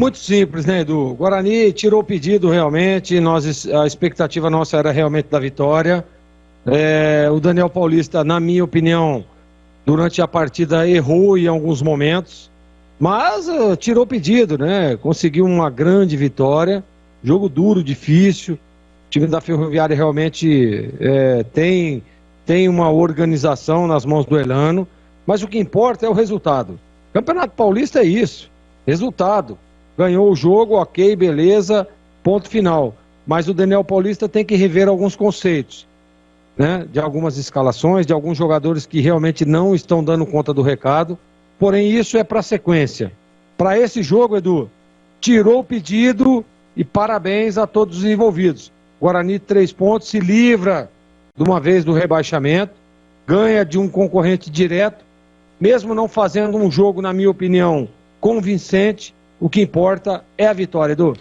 Muito simples, né, Edu? O Guarani tirou o pedido realmente, a expectativa nossa era realmente da vitória. O Daniel Paulista, na minha opinião, durante a partida errou em alguns momentos, mas tirou o pedido, né? Conseguiu uma grande vitória, jogo duro, difícil. O time da Ferroviária realmente tem uma organização nas mãos do Elano, mas o que importa é o resultado. Campeonato Paulista é isso, resultado. Ganhou o jogo, ok, beleza, ponto final. Mas o Daniel Paulista tem que rever alguns conceitos, né? De algumas escalações, de alguns jogadores que realmente não estão dando conta do recado. Porém, isso é para a sequência. Para esse jogo, Edu, tirou o pedido e parabéns a todos os envolvidos. Guarani, 3 pontos, se livra de uma vez do rebaixamento, ganha de um concorrente direto, mesmo não fazendo um jogo, na minha opinião, convincente. O que importa é a vitória, Edu.